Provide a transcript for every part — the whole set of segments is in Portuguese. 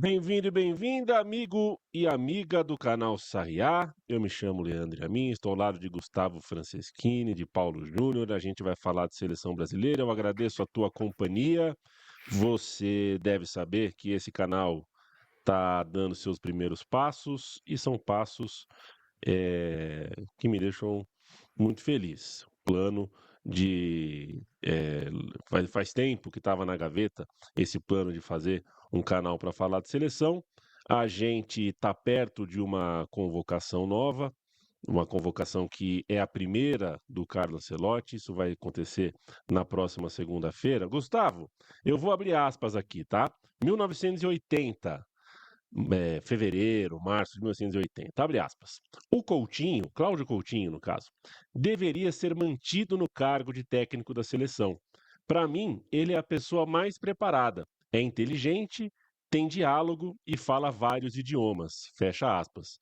Bem-vindo e bem-vinda, amigo e amiga do canal Sarriá. Eu me chamo Leandro Amin, estou ao lado de Gustavo Franceschini, de Paulo Júnior. A gente vai falar de seleção brasileira. Eu agradeço a tua companhia. Você deve saber que esse canal está dando seus primeiros passos e são passos que me deixam muito feliz. Plano de. Faz tempo que estava na gaveta esse plano de fazer um canal para falar de seleção. A gente está perto de uma convocação nova, uma convocação que é a primeira do Carlo Ancelotti. Isso vai acontecer na próxima segunda-feira. Gustavo, eu vou abrir aspas aqui, tá? 1980, fevereiro, março de 1980, abre aspas. O Coutinho, Cláudio Coutinho, no caso, deveria ser mantido no cargo de técnico da seleção. Para mim, ele é a pessoa mais preparada, é inteligente, tem diálogo e fala vários idiomas. Fecha aspas.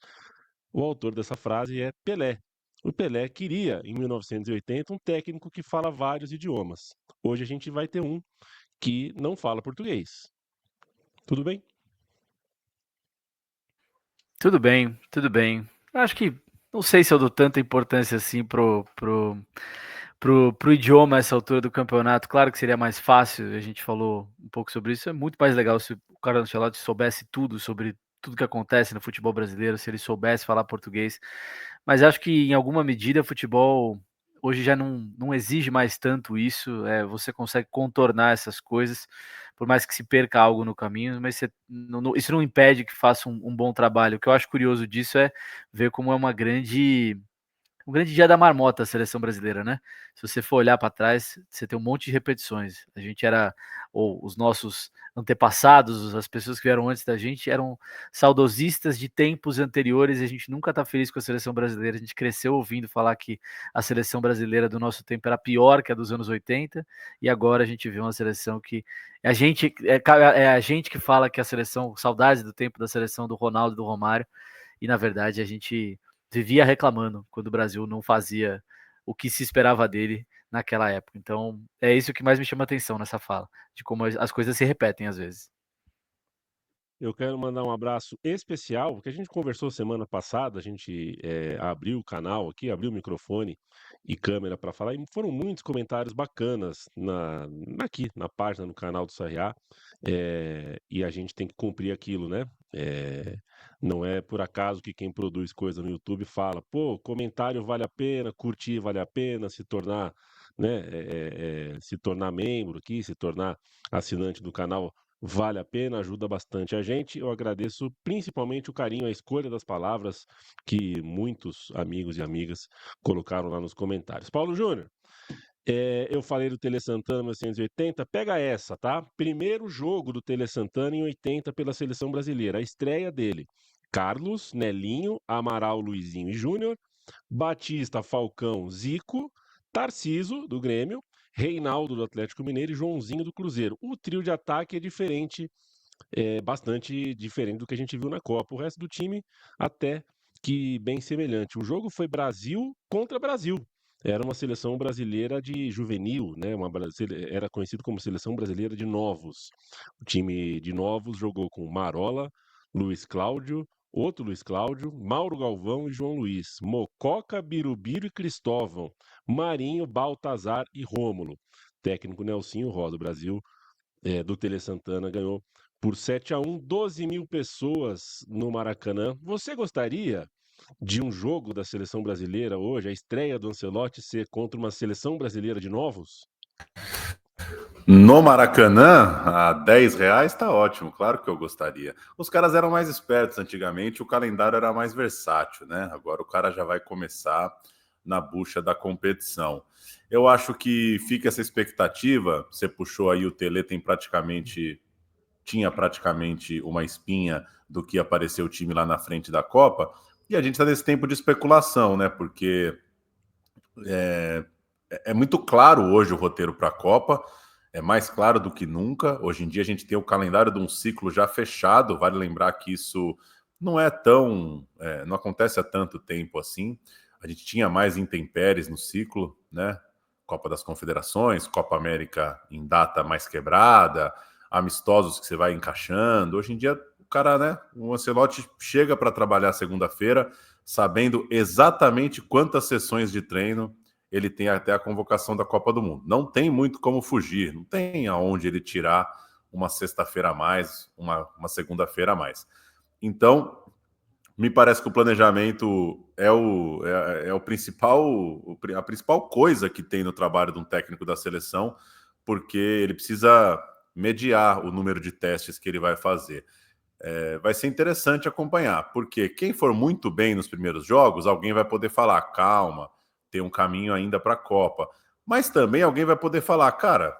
O autor dessa frase é Pelé. O Pelé queria, em 1980, um técnico que fala vários idiomas. Hoje a gente vai ter um que não fala português. Tudo bem? Tudo bem, tudo bem. Acho que não sei se eu dou tanta importância assim pro idioma a essa altura do campeonato. Claro que seria mais fácil, a gente falou um pouco sobre isso. É muito mais legal se o Carlo Ancelotti soubesse tudo sobre tudo que acontece no futebol brasileiro, se ele soubesse falar português. Mas acho que em alguma medida o futebol hoje já não exige mais tanto isso. Você consegue contornar essas coisas, por mais que se perca algo no caminho, mas isso não impede que faça um bom trabalho. O que eu acho curioso disso é ver como é um grande dia da marmota a seleção brasileira, né? Se você for olhar para trás, você tem um monte de repetições. A gente era, ou os nossos antepassados, as pessoas que vieram antes da gente, eram saudosistas de tempos anteriores e a gente nunca tá feliz com a seleção brasileira. A gente cresceu ouvindo falar que a seleção brasileira do nosso tempo era pior que a dos anos 80 e agora a gente vê uma seleção que é a gente que fala que a seleção, saudades do tempo da seleção do Ronaldo e do Romário, e na verdade a gente vivia reclamando quando o Brasil não fazia o que se esperava dele naquela época. Então, é isso que mais me chama atenção nessa fala, de como as coisas se repetem às vezes. Eu quero mandar um abraço especial, porque a gente conversou semana passada, a gente abriu o canal aqui, abriu o microfone e câmera para falar, e foram muitos comentários bacanas aqui na página, no canal do Sarriá, e a gente tem que cumprir aquilo, né? Não é por acaso que quem produz coisa no YouTube fala, pô, comentário vale a pena, curtir vale a pena, se tornar, né, se tornar membro aqui, se tornar assinante do canal vale a pena, ajuda bastante a gente. Eu agradeço principalmente o carinho, a escolha das palavras que muitos amigos e amigas colocaram lá nos comentários. Paulo Júnior, eu falei do Tele Santana em 1980, pega essa, tá? Primeiro jogo do Tele Santana em 80 pela seleção brasileira, a estreia dele. Carlos, Nelinho, Amaral, Luizinho e Júnior, Batista, Falcão, Zico, Tarciso, do Grêmio, Reinaldo, do Atlético Mineiro e Joãozinho, do Cruzeiro. O trio de ataque é diferente, bastante diferente do que a gente viu na Copa. O resto do time, até que bem semelhante. O jogo foi Brasil contra Brasil. Era uma seleção brasileira de juvenil, né? Era conhecido como seleção brasileira de novos. O time de novos jogou com Marola, Luiz Cláudio, outro Luiz Cláudio, Mauro Galvão e João Luiz, Mococa, Birubiru e Cristóvão, Marinho, Baltazar e Rômulo. Técnico Nelsinho Roda. O Brasil do Tele Santana ganhou por 7-1, 12 mil pessoas no Maracanã. Você gostaria de um jogo da seleção brasileira hoje, a estreia do Ancelotti, ser contra uma seleção brasileira de novos? No Maracanã, a R$ 10 tá ótimo, claro que eu gostaria. Os caras eram mais espertos antigamente, o calendário era mais versátil, né? Agora o cara já vai começar na bucha da competição. Eu acho que fica essa expectativa, você puxou aí o Tele, tinha praticamente uma espinha do que apareceu o time lá na frente da Copa, e a gente está nesse tempo de especulação, né? Porque é, é muito claro hoje o roteiro para a Copa, é mais claro do que nunca. Hoje em dia a gente tem o calendário de um ciclo já fechado, vale lembrar que isso não é não acontece há tanto tempo assim. A gente tinha mais intempéries no ciclo, né? Copa das Confederações, Copa América em data mais quebrada, amistosos que você vai encaixando. Hoje em dia cara, né? O Ancelotti chega para trabalhar segunda-feira, sabendo exatamente quantas sessões de treino ele tem até a convocação da Copa do Mundo. Não tem muito como fugir, não tem aonde ele tirar uma sexta-feira a mais, uma segunda-feira a mais. Então, me parece que o planejamento é a principal coisa que tem no trabalho de um técnico da seleção, porque ele precisa mediar o número de testes que ele vai fazer. Vai ser interessante acompanhar, porque quem for muito bem nos primeiros jogos, alguém vai poder falar, calma, tem um caminho ainda para a Copa. Mas também alguém vai poder falar, cara,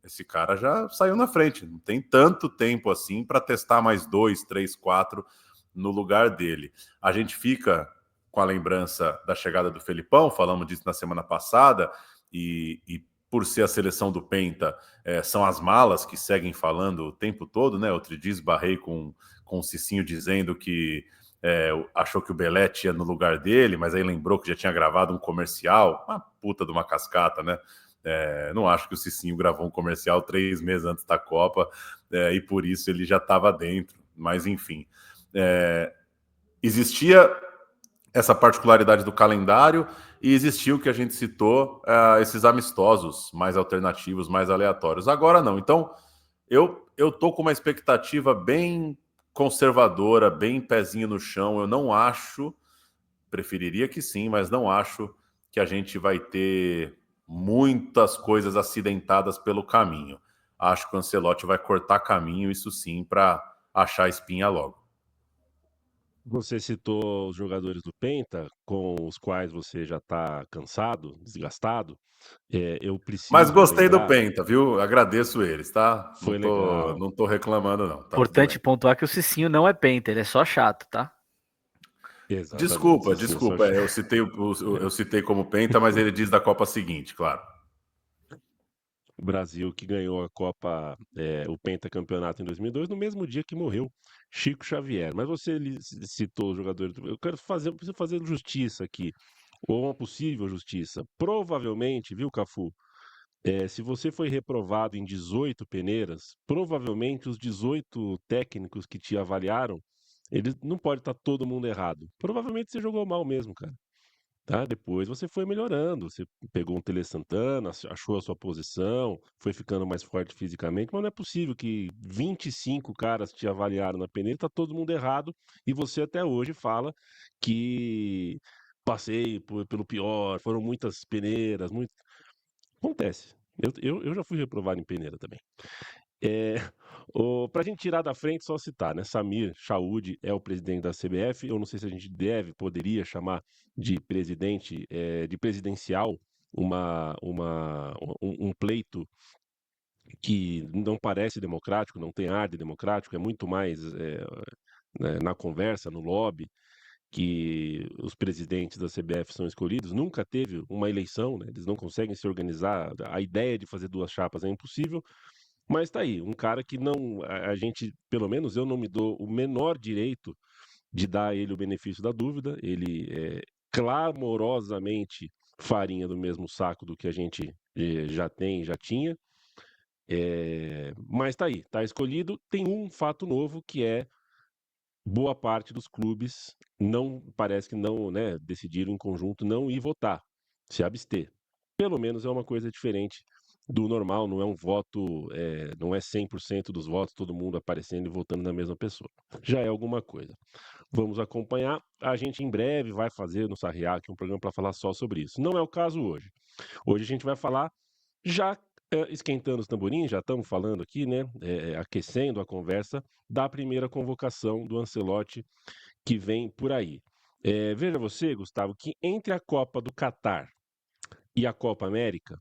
esse cara já saiu na frente, não tem tanto tempo assim para testar mais 2, 3, 4 no lugar dele. A gente fica com a lembrança da chegada do Felipão, falamos disso na semana passada, e por ser a seleção do Penta, são as malas que seguem falando o tempo todo, né? Outro dia esbarrei com o Cicinho dizendo que achou que o Belete ia no lugar dele, mas aí lembrou que já tinha gravado um comercial, uma puta de uma cascata, né? Não acho que o Cicinho gravou um comercial 3 meses antes da Copa, e por isso ele já estava dentro, mas enfim. Existia essa particularidade do calendário e existiu o que a gente citou, esses amistosos mais alternativos, mais aleatórios. Agora não. Então, eu tô com uma expectativa bem conservadora, bem pezinho no chão. Eu não acho, preferiria que sim, mas não acho que a gente vai ter muitas coisas acidentadas pelo caminho. Acho que o Ancelotti vai cortar caminho, isso sim, para achar a espinha logo. Você citou os jogadores do Penta, com os quais você já está cansado, desgastado. Eu Mas preciso gostei do lembrar, Penta, viu? Agradeço eles, tá? Não foi tô, legal. não tô reclamando, não. Tá tudo Importante bem. pontuar que o Cicinho não é penta, ele é só chato, tá? Exatamente, Desculpa, Cicinho só. desculpa. Eu citei como Penta, mas ele diz da Copa seguinte, claro. O Brasil que ganhou a Copa, o pentacampeonato em 2002, no mesmo dia que morreu Chico Xavier. Mas você citou os jogadores. Eu preciso fazer justiça aqui, ou uma possível justiça. Provavelmente, viu, Cafu? Se você foi reprovado em 18 peneiras, provavelmente os 18 técnicos que te avaliaram, eles não pode estar todo mundo errado. Provavelmente você jogou mal mesmo, cara. Tá? Depois você foi melhorando, você pegou um Tele Santana, achou a sua posição, foi ficando mais forte fisicamente, mas não é possível que 25 caras te avaliaram na peneira, tá todo mundo errado, e você até hoje fala que passei pelo pior, foram muitas peneiras, muito. Acontece. Eu já fui reprovado em peneira também. É, Para a gente tirar da frente, só citar, né? Samir Chaud é o presidente da CBF. Eu não sei se a gente poderia chamar de presidente, de presidencial, um pleito que não parece democrático, não tem ar de democrático, é muito mais né, na conversa, no lobby, que os presidentes da CBF são escolhidos. Nunca teve uma eleição, né? Eles não conseguem se organizar. A ideia de fazer duas chapas é impossível. Mas tá aí, um cara que não, a gente, pelo menos eu não me dou o menor direito de dar a ele o benefício da dúvida. Ele é clamorosamente farinha do mesmo saco do que a gente já tinha. Mas tá aí, tá escolhido. Tem um fato novo que é boa parte dos clubes não parece que não, né, decidiram em conjunto não ir votar, se abster. Pelo menos é uma coisa diferente do normal, não é um voto, não é 100% dos votos, todo mundo aparecendo e votando na mesma pessoa. Já é alguma coisa. Vamos acompanhar. A gente em breve vai fazer no Sarriá um programa para falar só sobre isso. Não é o caso hoje. Hoje a gente vai falar já esquentando os tamborins, já estamos falando aqui, né? Aquecendo a conversa da primeira convocação do Ancelotti que vem por aí. Veja você, Gustavo, que entre a Copa do Catar e a Copa América,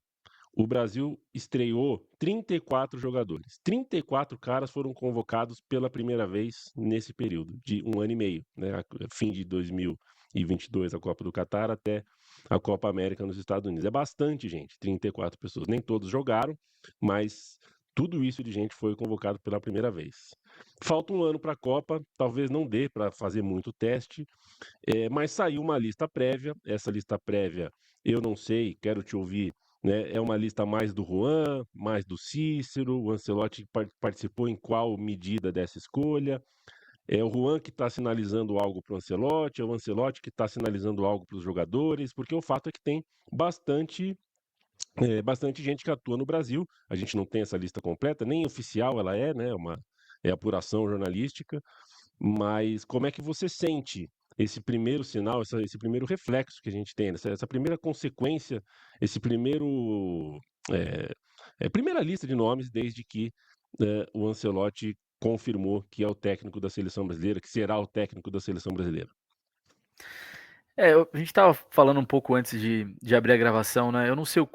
o Brasil estreou 34 jogadores. 34 caras foram convocados pela primeira vez nesse período de 1 ano e meio, né? Fim de 2022, a Copa do Catar, até a Copa América nos Estados Unidos. É bastante gente, 34 pessoas. Nem todos jogaram, mas tudo isso de gente foi convocado pela primeira vez. Falta um ano para a Copa, talvez não dê para fazer muito teste, mas saiu uma lista prévia. Essa lista prévia, eu não sei, quero te ouvir né? É uma lista mais do Juan, mais do Cícero, o Ancelotti participou em qual medida dessa escolha? É o Juan que está sinalizando algo para o Ancelotti, é o Ancelotti que está sinalizando algo para os jogadores, porque o fato é que tem bastante gente que atua no Brasil. A gente não tem essa lista completa, nem oficial ela é, né? É apuração jornalística, mas como é que você sente esse primeiro sinal, esse primeiro reflexo que a gente tem, essa primeira consequência, esse primeiro. Primeira lista de nomes desde que o Ancelotti confirmou que é o técnico da seleção brasileira, que será o técnico da seleção brasileira. A gente estava falando um pouco antes de abrir a gravação, né? Eu não sei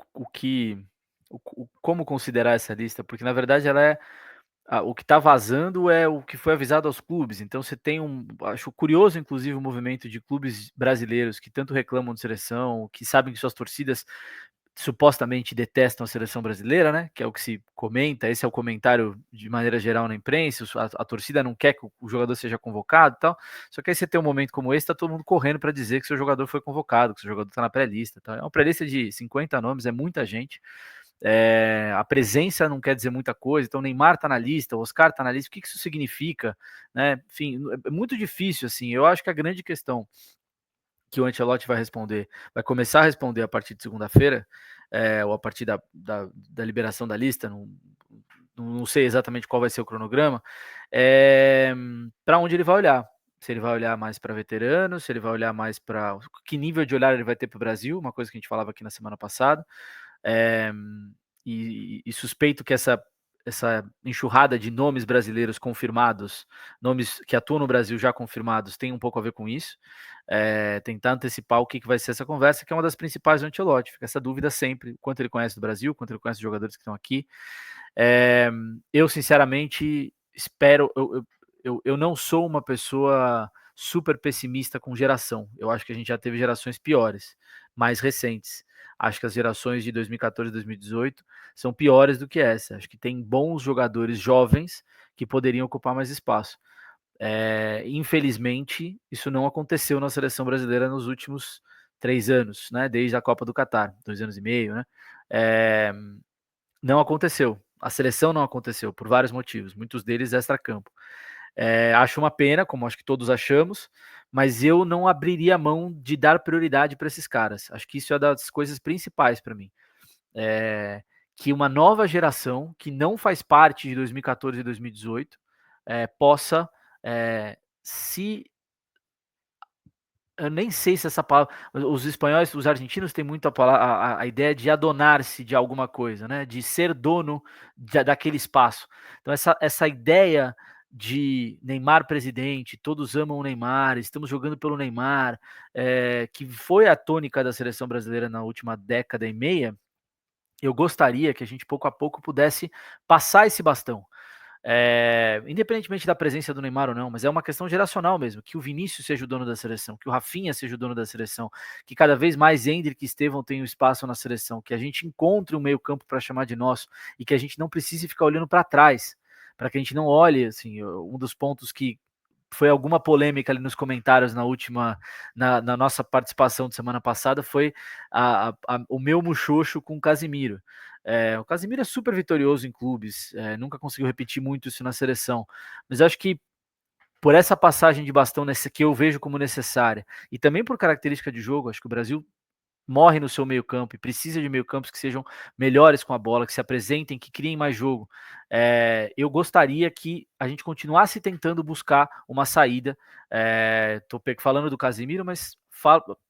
como considerar essa lista, porque na verdade ela é o que está vazando é o que foi avisado aos clubes. Então você tem acho curioso, inclusive, o movimento de clubes brasileiros que tanto reclamam de seleção, que sabem que suas torcidas supostamente detestam a seleção brasileira, né? Que é o que se comenta, esse é o comentário de maneira geral na imprensa, a torcida não quer que o jogador seja convocado e tal. Só que aí você tem um momento como esse, tá todo mundo correndo para dizer que seu jogador foi convocado, que seu jogador está na pré-lista. Tá? É uma pré-lista de 50 nomes, é muita gente. A presença não quer dizer muita coisa, então o Neymar tá na lista, o Oscar tá na lista, o que isso significa, né? Enfim, é muito difícil, assim. Eu acho que a grande questão que o Ancelotti vai começar a responder a partir de segunda-feira, ou a partir da liberação da lista, não sei exatamente qual vai ser o cronograma, para onde ele vai olhar. Se ele vai olhar mais para veteranos, se ele vai olhar mais para que nível de olhar ele vai ter para o Brasil, uma coisa que a gente falava aqui na semana passada. E suspeito que essa enxurrada de nomes brasileiros confirmados, nomes que atuam no Brasil já confirmados, tem um pouco a ver com isso. Tentar antecipar o que vai ser essa conversa, que é uma das principais do Ancelotti. Fica essa dúvida sempre, quanto ele conhece do Brasil, quanto ele conhece os jogadores que estão aqui. Eu, sinceramente, espero... Eu não sou uma pessoa super pessimista com geração. Eu acho que a gente já teve gerações piores, mais recentes. Acho que as gerações de 2014 e 2018 são piores do que essa. Acho que tem bons jogadores jovens que poderiam ocupar mais espaço. Infelizmente, isso não aconteceu na seleção brasileira nos últimos 3 anos, né? Desde a Copa do Catar, 2 anos e meio, né? Não aconteceu. A seleção não aconteceu por vários motivos, muitos deles extra-campo. Acho uma pena, como acho que todos achamos, mas eu não abriria a mão de dar prioridade para esses caras. Acho que isso é das coisas principais para mim. Que uma nova geração que não faz parte de 2014 e 2018 possa se... Eu nem sei se essa palavra... Os espanhóis, os argentinos têm muito a ideia de adonar-se de alguma coisa, né? De ser dono daquele espaço. Então essa ideia de Neymar presidente, todos amam o Neymar, estamos jogando pelo Neymar, que foi a tônica da seleção brasileira na última década e meia, eu gostaria que a gente pouco a pouco pudesse passar esse bastão. Independentemente da presença do Neymar ou não, mas é uma questão geracional mesmo, que o Vinícius seja o dono da seleção, que o Rafinha seja o dono da seleção, que cada vez mais Endrick e Estevão tenham espaço na seleção, que a gente encontre um meio campo para chamar de nosso e que a gente não precise ficar olhando para trás, para que a gente não olhe, assim, um dos pontos que foi alguma polêmica ali nos comentários na nossa participação de semana passada foi o meu muxoxo com o Casimiro. O Casimiro é super vitorioso em clubes, nunca conseguiu repetir muito isso na seleção, mas acho que por essa passagem de bastão que eu vejo como necessária, e também por característica de jogo, acho que o Brasil morre no seu meio campo e precisa de meio campos que sejam melhores com a bola, que se apresentem, que criem mais jogo. Eu gostaria que a gente continuasse tentando buscar uma saída. Estou falando do Casemiro, mas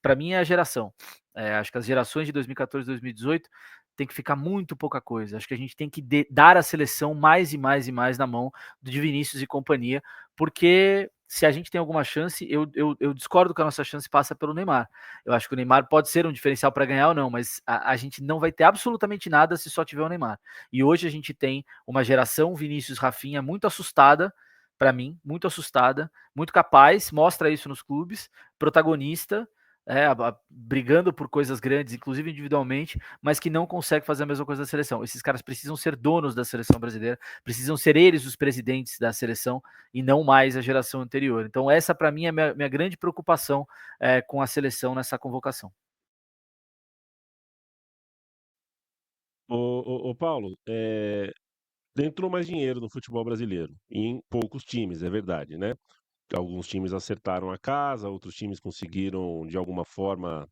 para mim é a geração. Acho que as gerações de 2014 e 2018 tem que ficar muito pouca coisa. Acho que a gente tem que dar a seleção mais e mais e mais na mão de Vinícius e companhia, porque se a gente tem alguma chance, eu discordo que a nossa chance passa pelo Neymar. Eu acho que o Neymar pode ser um diferencial para ganhar ou não, mas a gente não vai ter absolutamente nada se só tiver o Neymar. E hoje a gente tem uma geração Vinícius Rafinha muito assustada, para mim, muito assustada, muito capaz, mostra isso nos clubes, protagonista, brigando por coisas grandes, inclusive individualmente, mas que não consegue fazer a mesma coisa da seleção. Esses caras precisam ser donos da seleção brasileira, precisam ser eles os presidentes da seleção e não mais a geração anterior. Então essa para mim é minha grande preocupação com a seleção nessa convocação. Ô, Paulo, entrou mais dinheiro no futebol brasileiro, em poucos times, é verdade, né? Alguns times acertaram a casa, outros times conseguiram, de alguma forma,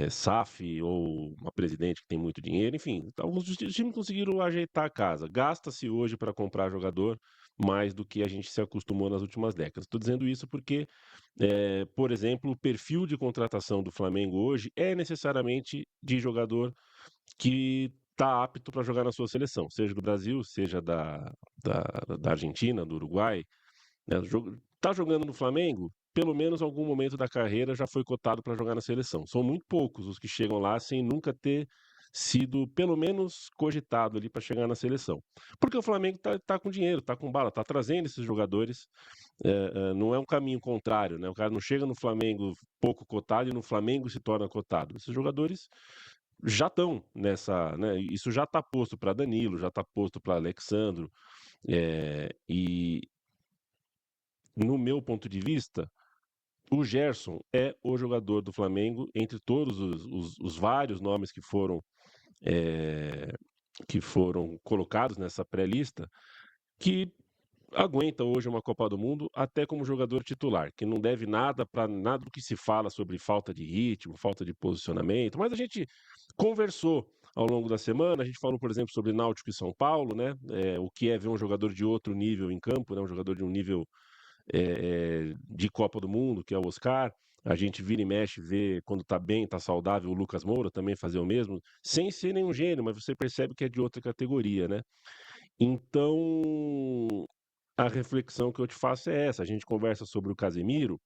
SAF ou uma presidente que tem muito dinheiro, enfim, alguns dos times conseguiram ajeitar a casa. Gasta-se hoje para comprar jogador mais do que a gente se acostumou nas últimas décadas. Estou dizendo isso porque, por exemplo, o perfil de contratação do Flamengo hoje é necessariamente de jogador que está apto para jogar na sua seleção, seja do Brasil, seja da Argentina, do Uruguai, né? Tá jogando no Flamengo, pelo menos em algum momento da carreira já foi cotado para jogar na seleção. São muito poucos os que chegam lá sem nunca ter sido pelo menos cogitado ali para chegar na seleção. Porque o Flamengo tá com dinheiro, tá com bala, tá trazendo esses jogadores. Não é um caminho contrário, né? O cara não chega no Flamengo pouco cotado e no Flamengo se torna cotado. Esses jogadores já estão nessa, né? Isso já está posto para Danilo, já está posto para Alexandro, e no meu ponto de vista, o Gerson é o jogador do Flamengo, entre todos os vários nomes que foram colocados nessa pré-lista, que aguenta hoje uma Copa do Mundo até como jogador titular, que não deve nada para nada do que se fala sobre falta de ritmo, falta de posicionamento, mas a gente conversou ao longo da semana, a gente falou, por exemplo, sobre Náutico e São Paulo, né? O que é ver um jogador de outro nível em campo, né? Um jogador de um nível de Copa do Mundo, que é o Oscar. A gente vira e mexe, vê quando tá bem, tá saudável, o Lucas Moura também fazer o mesmo, sem ser nenhum gênio, mas você percebe que é de outra categoria, né? Então, a reflexão que eu te faço é essa. A gente conversa sobre o Casemiro,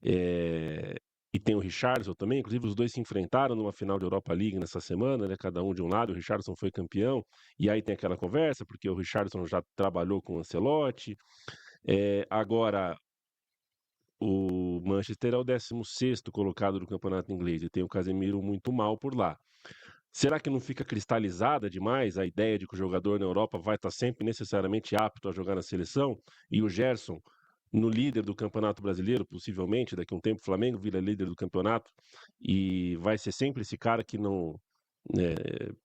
e tem o Richarlison também, inclusive os dois se enfrentaram numa final de Europa League nessa semana, né? Cada um de um lado, o Richarlison foi campeão, e aí tem aquela conversa, porque o Richarlison já trabalhou com o Ancelotti. Agora, o Manchester é o 16º colocado do campeonato inglês e tem o Casemiro muito mal por lá. Será que não fica cristalizada demais a ideia de que o jogador na Europa vai estar sempre necessariamente apto a jogar na seleção? E o Gerson, no líder do Campeonato Brasileiro, possivelmente, daqui a um tempo o Flamengo vira líder do campeonato e vai ser sempre esse cara que não,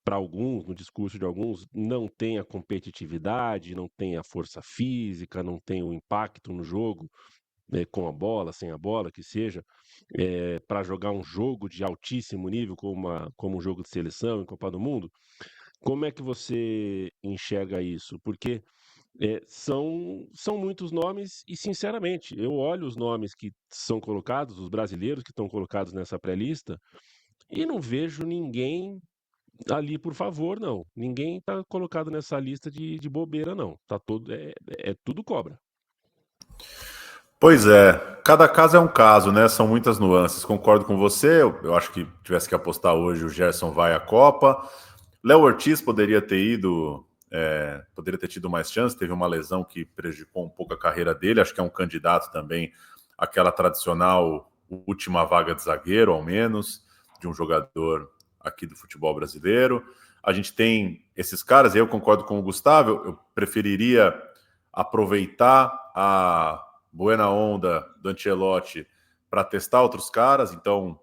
para alguns, no discurso de alguns, não tem a competitividade, não tem a força física, não tem o impacto no jogo, com a bola, sem a bola, que seja, para jogar um jogo de altíssimo nível, como um jogo de seleção em Copa do Mundo. Como é que você enxerga isso? Porque são muitos nomes e, sinceramente, eu olho os nomes que são colocados, os brasileiros que estão colocados nessa pré-lista, e não vejo ninguém ali por favor, não. Ninguém está colocado nessa lista de bobeira, não. Tá todo, é tudo cobra. Pois é, cada caso é um caso, né? São muitas nuances. Concordo com você. Eu acho que tivesse que apostar hoje, o Gerson vai à Copa. Léo Ortiz poderia ter ido, poderia ter tido mais chance. Teve uma lesão que prejudicou um pouco a carreira dele. Acho que é um candidato também àquela tradicional última vaga de zagueiro, ao menos, de um jogador aqui do futebol brasileiro. A gente tem esses caras, e eu concordo com o Gustavo. Eu preferiria aproveitar a buena onda do Ancelotti para testar outros caras. Então,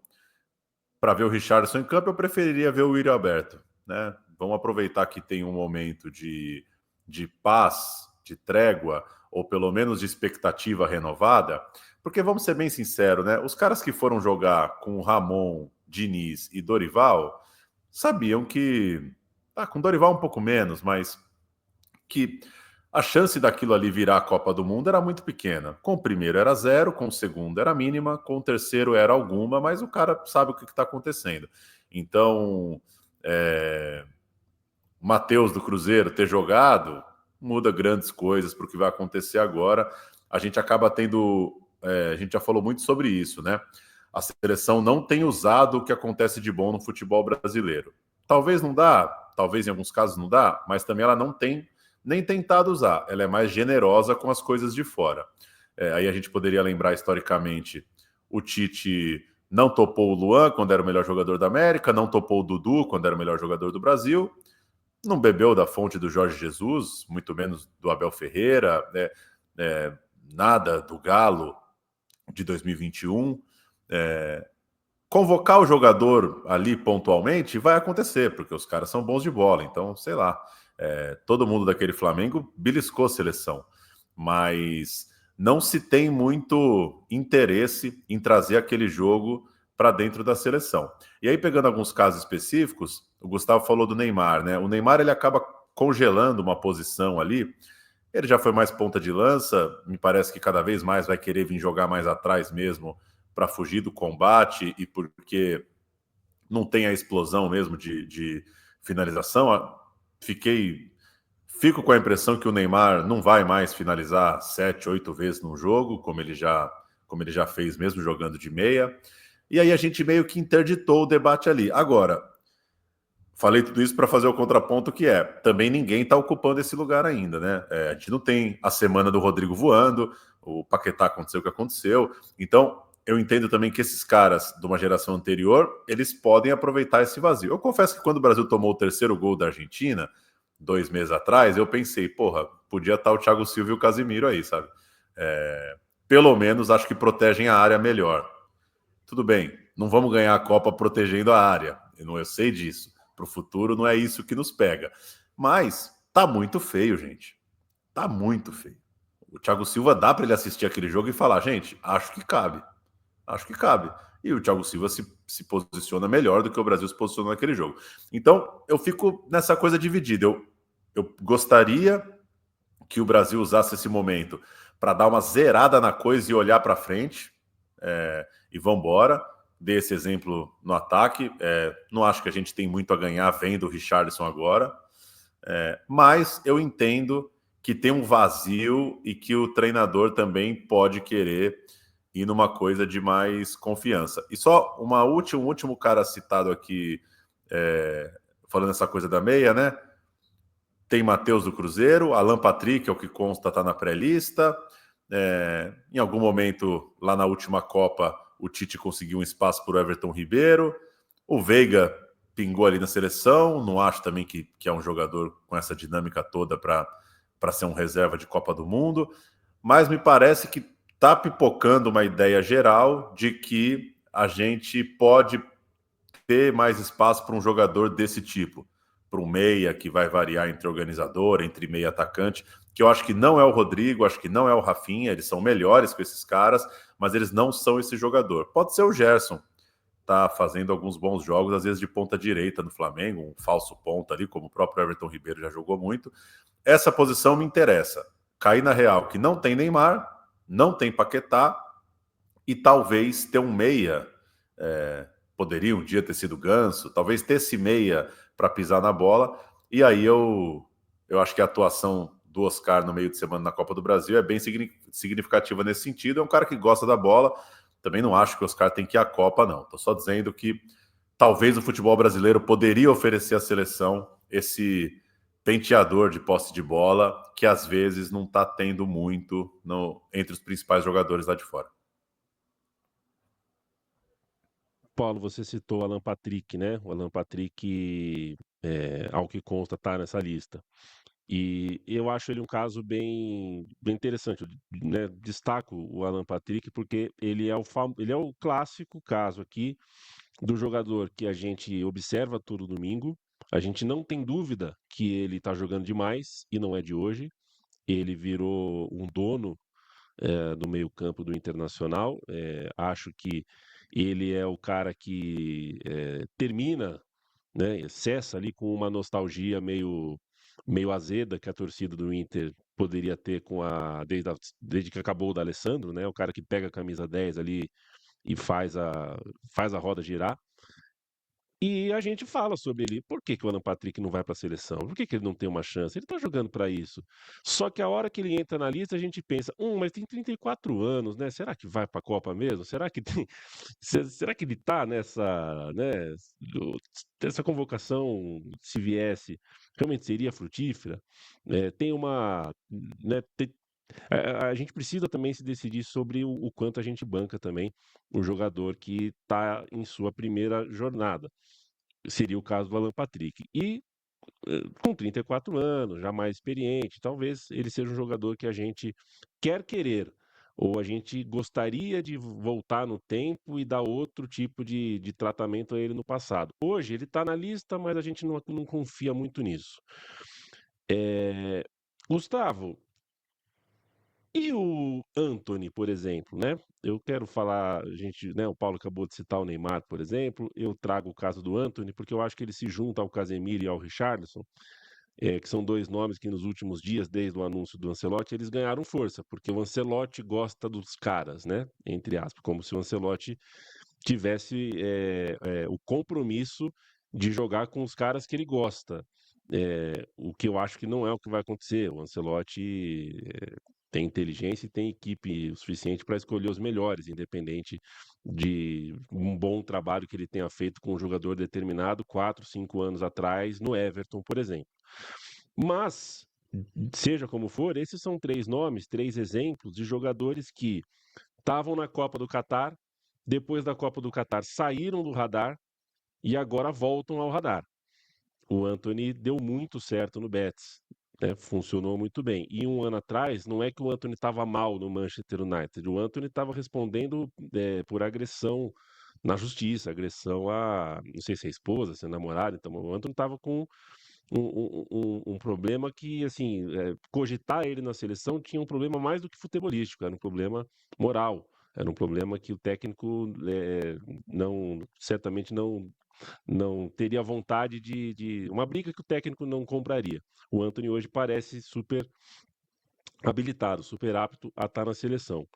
para ver o Richarlison em campo, eu preferiria ver o Yuri Alberto, né? Vamos aproveitar que tem um momento de paz, de trégua, ou pelo menos de expectativa renovada, porque vamos ser bem sinceros, né? Os caras que foram jogar com o Ramon, Diniz e Dorival sabiam que, com Dorival um pouco menos, mas que a chance daquilo ali virar a Copa do Mundo era muito pequena. Com o primeiro era 0, com o segundo era mínima, com o terceiro era alguma, mas o cara sabe o que está acontecendo. Então, o Matheus do Cruzeiro ter jogado muda grandes coisas para o que vai acontecer agora. A gente acaba tendo... a gente já falou muito sobre isso, né? A seleção não tem usado o que acontece de bom no futebol brasileiro. Talvez não dá, talvez em alguns casos não dá, mas também ela não tem nem tentado usar, ela é mais generosa com as coisas de fora. Aí a gente poderia lembrar historicamente, o Tite não topou o Luan quando era o melhor jogador da América, não topou o Dudu quando era o melhor jogador do Brasil, não bebeu da fonte do Jorge Jesus, muito menos do Abel Ferreira, nada do Galo de 2021. convocar o jogador ali pontualmente vai acontecer, porque os caras são bons de bola. Então, sei lá, todo mundo daquele Flamengo beliscou a seleção. Mas não se tem muito interesse em trazer aquele jogo para dentro da seleção. E aí, pegando alguns casos específicos, o Gustavo falou do Neymar, né? O Neymar ele acaba congelando uma posição ali. Ele já foi mais ponta de lança, me parece que cada vez mais vai querer vir jogar mais atrás mesmo para fugir do combate e porque não tem a explosão mesmo de finalização. Fico com a impressão que o Neymar não vai mais finalizar 7, 8 vezes num jogo, como ele já fez mesmo jogando de meia. E aí a gente meio que interditou o debate ali. Agora, falei tudo isso para fazer o contraponto que também ninguém está ocupando esse lugar ainda, né? A gente não tem a semana do Rodrigo voando, o Paquetá aconteceu o que aconteceu. Então, eu entendo também que esses caras de uma geração anterior, eles podem aproveitar esse vazio. Eu confesso que quando o Brasil tomou o terceiro gol da Argentina, 2 meses atrás, eu pensei, porra, podia estar o Thiago Silva e o Casimiro aí, sabe? Pelo menos acho que protegem a área melhor. Tudo bem, não vamos ganhar a Copa protegendo a área, eu sei disso. Para o futuro não é isso que nos pega. Mas tá muito feio, gente. Tá muito feio. O Thiago Silva dá para ele assistir aquele jogo e falar, gente, acho que cabe. Acho que cabe. E o Thiago Silva se posiciona melhor do que o Brasil se posicionou naquele jogo. Então, eu fico nessa coisa dividida. Eu gostaria que o Brasil usasse esse momento para dar uma zerada na coisa e olhar para frente. E vamos embora. Dei esse exemplo no ataque. Não acho que a gente tem muito a ganhar vendo o Richarlison agora. Mas eu entendo que tem um vazio e que o treinador também pode querer ir numa coisa de mais confiança. E só um último cara citado aqui, falando essa coisa da meia, né? Tem Matheus do Cruzeiro, Alan Patrick, é o que consta, está na pré-lista. Em algum momento, lá na última Copa, o Tite conseguiu um espaço para o Everton Ribeiro. O Veiga pingou ali na seleção. Não acho também que é um jogador com essa dinâmica toda para ser um reserva de Copa do Mundo. Mas me parece que está pipocando uma ideia geral de que a gente pode ter mais espaço para um jogador desse tipo. Para um meia que vai variar entre organizador, entre meia atacante, que eu acho que não é o Rodrigo, acho que não é o Rafinha, eles são melhores que esses caras, mas eles não são esse jogador. Pode ser o Gerson, tá fazendo alguns bons jogos, às vezes de ponta direita no Flamengo, um falso ponta ali, como o próprio Everton Ribeiro já jogou muito. Essa posição me interessa. Cair na real que não tem Neymar, não tem Paquetá, e talvez ter um meia, poderia um dia ter sido Ganso, talvez ter esse meia para pisar na bola, e aí eu acho que a atuação do Oscar no meio de semana na Copa do Brasil é bem significativa nesse sentido. É um cara que gosta da bola. Também não acho que o Oscar tem que ir à Copa, não. Estou só dizendo que talvez o futebol brasileiro poderia oferecer à seleção esse penteador de posse de bola que às vezes não está tendo muito entre os principais jogadores lá de fora. Paulo, você citou o Alan Patrick, né? O Alan Patrick, ao que consta, está nessa lista. E eu acho ele um caso bem interessante, né? Destaco o Alan Patrick porque ele é o clássico caso aqui do jogador que a gente observa todo domingo, a gente não tem dúvida que ele está jogando demais e não é de hoje. Ele virou um dono do meio-campo do Internacional. Acho que ele é o cara que termina, né, cessa ali com uma nostalgia meio azeda que a torcida do Inter poderia ter desde que acabou o D'Alessandro, né? O cara que pega a camisa 10 ali e faz a roda girar. E a gente fala sobre ele. Por que que o Alan Patrick não vai para a seleção? Por que que ele não tem uma chance? Ele está jogando para isso. Só que a hora que ele entra na lista, a gente pensa, mas tem 34 anos, né? Será que vai para a Copa mesmo? Será que tem... Será que ele está nessa, né, essa convocação, se viesse, realmente seria frutífera? Tem uma, né, a gente precisa também se decidir sobre o quanto a gente banca também o jogador que está em sua primeira jornada. Seria o caso do Alan Patrick. E com 34 anos, já mais experiente, talvez ele seja um jogador que a gente quer querer, ou a gente gostaria de voltar no tempo e dar outro tipo de tratamento a ele no passado. Hoje ele está na lista, mas a gente não confia muito nisso. Gustavo, e o Antony, por exemplo, né? Eu quero falar, né? O Paulo acabou de citar o Neymar, por exemplo. Eu trago o caso do Antony porque eu acho que ele se junta ao Casemiro e ao Richarlison, que são dois nomes que nos últimos dias, desde o anúncio do Ancelotti, eles ganharam força, porque o Ancelotti gosta dos caras, né? Entre aspas, como se o Ancelotti tivesse o compromisso de jogar com os caras que ele gosta. O que eu acho que não é o que vai acontecer. O Ancelotti tem inteligência e tem equipe o suficiente para escolher os melhores, independente de um bom trabalho que ele tenha feito com um jogador determinado 4, 5 anos atrás no Everton, por exemplo. Mas, seja como for, esses são 3 nomes, 3 exemplos de jogadores que estavam na Copa do Catar, depois da Copa do Catar saíram do radar e agora voltam ao radar. O Antony deu muito certo no Betis, né? Funcionou muito bem. E um ano atrás, não é que o Antony estava mal no Manchester United, o Antony estava respondendo por agressão na justiça, agressão a, não sei se é esposa, se é namorada, então o Antony estava com um problema que, assim, cogitar ele na seleção tinha um problema mais do que futebolístico, era um problema moral, era um problema que o técnico certamente não teria vontade uma briga que o técnico não compraria. O Antony hoje parece super habilitado, super apto a estar na seleção.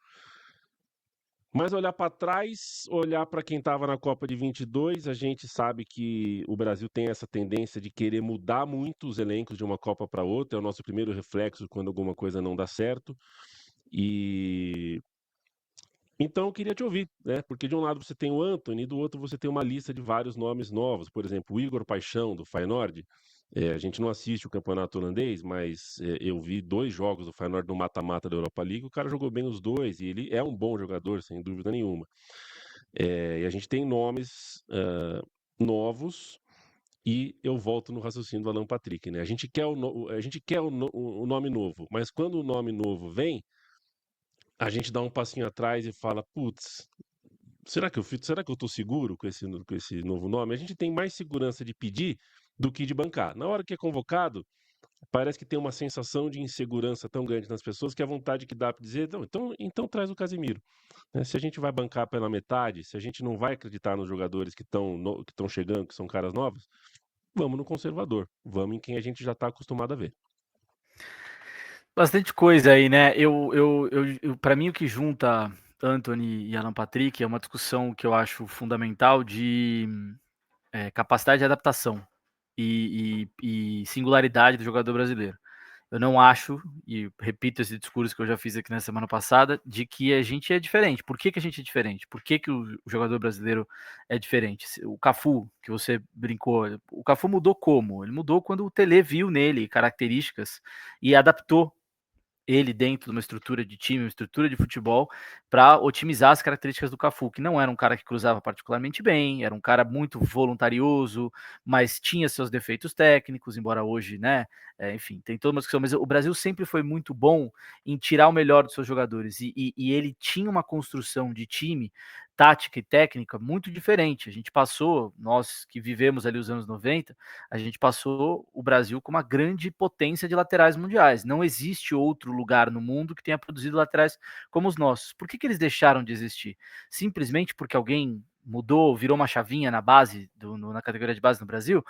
Mas olhar para trás, olhar para quem estava na Copa de 22, a gente sabe que o Brasil tem essa tendência de querer mudar muito os elencos de uma Copa para outra, é o nosso primeiro reflexo quando alguma coisa não dá certo. E então eu queria te ouvir, né? Porque de um lado você tem o Antony, e do outro você tem uma lista de vários nomes novos. Por exemplo, o Igor Paixão, do Feyenoord. A gente não assiste o campeonato holandês, mas eu vi 2 jogos do Feyenoord no mata-mata da Europa League. O cara jogou bem os 2 e ele é um bom jogador, sem dúvida nenhuma. E a gente tem nomes novos e eu volto no raciocínio do Alan Patrick, né? A gente quer o nome novo, mas quando o nome novo vem, a gente dá um passinho atrás e fala, putz, será que eu tô seguro com esse novo nome? A gente tem mais segurança de pedir do que de bancar. Na hora que é convocado, parece que tem uma sensação de insegurança tão grande nas pessoas que a vontade que dá para dizer, não, então traz o Casemiro. Né? Se a gente vai bancar pela metade, se a gente não vai acreditar nos jogadores que estão chegando, que são caras novos, vamos no conservador, vamos em quem a gente já está acostumado a ver. Bastante coisa aí, né? Para mim, o que junta Antony e Alan Patrick é uma discussão que eu acho fundamental de capacidade de adaptação e singularidade do jogador brasileiro. Eu não acho, e repito esse discurso que eu já fiz aqui na semana passada, de que a gente é diferente. Por que a gente é diferente? Por que o jogador brasileiro é diferente? O Cafu, que você brincou, o Cafu mudou como? Ele mudou quando o Tele viu nele características e adaptou ele dentro de uma estrutura de time, uma estrutura de futebol, para otimizar as características do Cafu, que não era um cara que cruzava particularmente bem, era um cara muito voluntarioso, mas tinha seus defeitos técnicos, embora hoje, né, enfim, tem toda uma discussão, mas o Brasil sempre foi muito bom em tirar o melhor dos seus jogadores, e ele tinha uma construção de time, tática e técnica muito diferente. A gente passou, nós que vivemos ali os anos 90, a gente passou o Brasil com uma grande potência de laterais mundiais. Não existe outro lugar no mundo que tenha produzido laterais como os nossos. Por que eles deixaram de existir? Simplesmente porque alguém mudou, virou uma chavinha na base, na categoria de base no Brasil?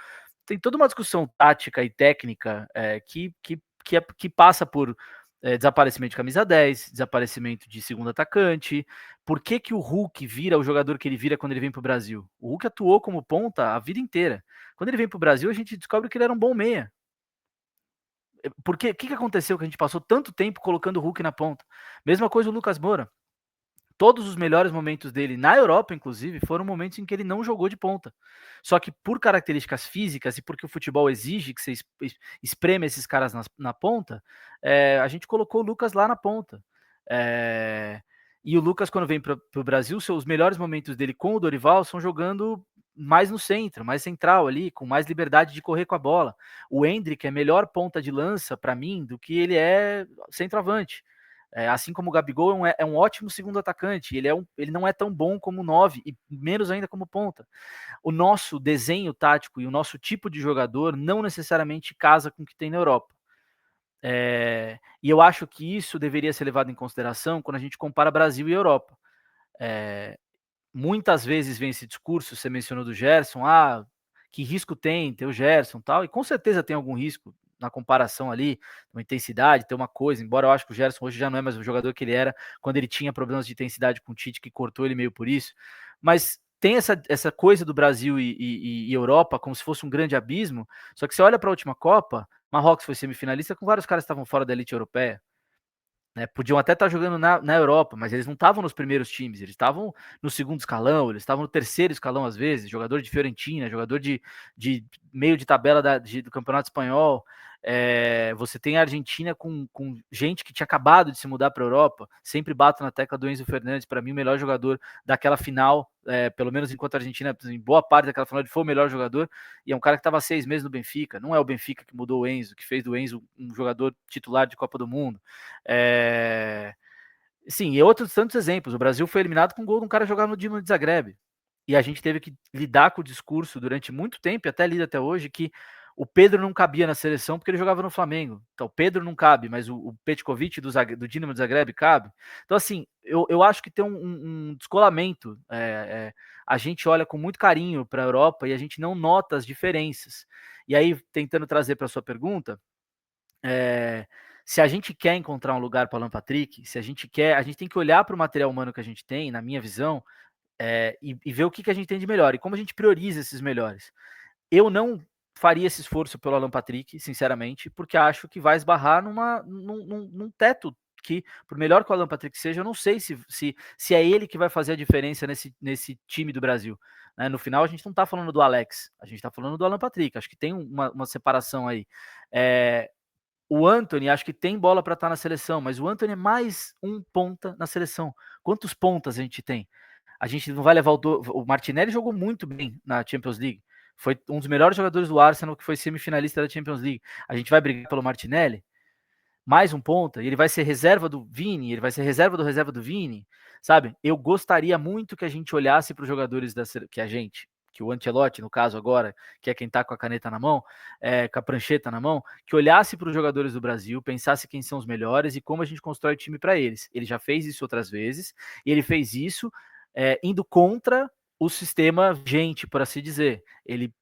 Tem toda uma discussão tática e técnica que passa por desaparecimento de camisa 10, desaparecimento de segundo atacante. Por que o Hulk vira o jogador que ele vira quando ele vem para o Brasil? O Hulk atuou como ponta a vida inteira. Quando ele vem para o Brasil, a gente descobre que ele era um bom meia. Porque o que aconteceu que a gente passou tanto tempo colocando o Hulk na ponta? Mesma coisa o Lucas Moura. Todos os melhores momentos dele na Europa, inclusive, foram momentos em que ele não jogou de ponta. Só que por características físicas e porque o futebol exige que você espreme esses caras na ponta, a gente colocou o Lucas lá na ponta. E o Lucas, quando vem para o Brasil, os melhores momentos dele com o Dorival são jogando mais no centro, mais central ali, com mais liberdade de correr com a bola. O Endrick é melhor ponta de lança para mim do que ele é centroavante. Assim como o Gabigol é um ótimo segundo atacante, ele não é tão bom como 9 e menos ainda como ponta. O nosso desenho tático e o nosso tipo de jogador não necessariamente casa com o que tem na Europa. E eu acho que isso deveria ser levado em consideração quando a gente compara Brasil e Europa. Muitas vezes vem esse discurso, você mencionou do Gerson, que risco tem ter o Gerson tal, e com certeza tem algum risco na comparação ali, uma intensidade, ter uma coisa, embora eu acho que o Gerson hoje já não é mais o jogador que ele era quando ele tinha problemas de intensidade com o Tite, que cortou ele meio por isso, mas tem essa coisa do Brasil e Europa como se fosse um grande abismo, só que você olha para a última Copa, Marrocos foi semifinalista com vários caras que estavam fora da elite europeia, podiam até estar jogando na Europa, mas eles não estavam nos primeiros times, eles estavam no segundo escalão, eles estavam no terceiro escalão às vezes, jogador de Fiorentina, jogador de meio de tabela do Campeonato Espanhol. Você tem a Argentina com gente que tinha acabado de se mudar para a Europa, sempre bato na tecla do Enzo Fernandes, para mim o melhor jogador daquela final, pelo menos enquanto a Argentina, em boa parte daquela final, ele foi o melhor jogador, e é um cara que estava 6 meses no Benfica, não é o Benfica que mudou o Enzo, que fez do Enzo um jogador titular de Copa do Mundo. Sim, e outros tantos exemplos. O Brasil foi eliminado com um gol de um cara jogar no Dinamo de Zagreb. E a gente teve que lidar com o discurso durante muito tempo, e até lida até hoje, que o Pedro não cabia na seleção porque ele jogava no Flamengo. Então o Pedro não cabe, mas o Petkovic do Dinamo de Zagreb cabe. Então, assim, eu acho que tem um descolamento. A gente olha com muito carinho para a Europa e a gente não nota as diferenças. E aí, tentando trazer para a sua pergunta, se a gente quer encontrar um lugar para o Alan Patrick, se a gente tem que olhar para o material humano que a gente tem, na minha visão, e ver o que a gente tem de melhor e como a gente prioriza esses melhores. Eu não faria esse esforço pelo Alan Patrick, sinceramente, porque acho que vai esbarrar num teto que, por melhor que o Alan Patrick seja, eu não sei se é ele que vai fazer a diferença nesse time do Brasil. No final, a gente não está falando do Alex, a gente está falando do Alan Patrick. Acho que tem uma separação aí. O Antony, acho que tem bola para estar na seleção, mas o Antony é mais um ponta na seleção. Quantos pontas a gente tem? A gente não vai levar o Martinelli jogou muito bem na Champions League. Foi um dos melhores jogadores do Arsenal, que foi semifinalista da Champions League. A gente vai brigar pelo Martinelli? Mais um ponta? E ele vai ser reserva do Vini? Ele vai ser reserva do Vini? Sabe? Eu gostaria muito que a gente olhasse para os jogadores que o Ancelotti, no caso agora, que é quem está com a caneta na mão, com a prancheta na mão, que olhasse para os jogadores do Brasil, pensasse quem são os melhores e como a gente constrói o time para eles. Ele já fez isso outras vezes, e ele fez isso indo contra o sistema vigente, por assim dizer. Ele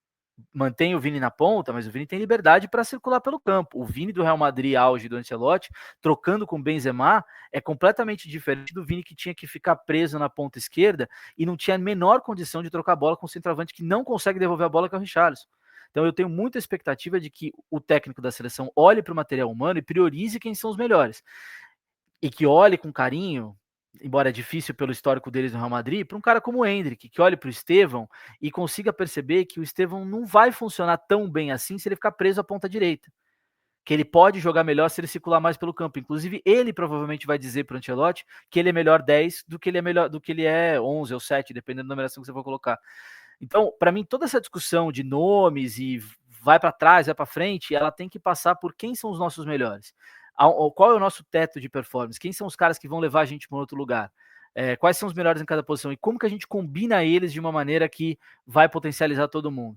mantém o Vini na ponta, mas o Vini tem liberdade para circular pelo campo. O Vini do Real Madrid, auge do Ancelotti, trocando com o Benzema, é completamente diferente do Vini que tinha que ficar preso na ponta esquerda e não tinha a menor condição de trocar a bola com o centroavante que não consegue devolver a bola, que é o Richarlison. Então eu tenho muita expectativa de que o técnico da seleção olhe para o material humano e priorize quem são os melhores. E que olhe com carinho, embora é difícil pelo histórico deles no Real Madrid, para um cara como o Endrick, que olhe para o Estevão e consiga perceber que o Estevão não vai funcionar tão bem assim se ele ficar preso à ponta direita. Que ele pode jogar melhor se ele circular mais pelo campo. Inclusive, ele provavelmente vai dizer para o Ancelotti que ele é melhor 10 do que ele é 11 ou 7, dependendo da numeração que você for colocar. Então, para mim, toda essa discussão de nomes e vai para trás, vai para frente, ela tem que passar por quem são os nossos melhores. Qual é o nosso teto de performance? Quem são os caras que vão levar a gente para um outro lugar? Quais são os melhores em cada posição? E como que a gente combina eles de uma maneira que vai potencializar todo mundo?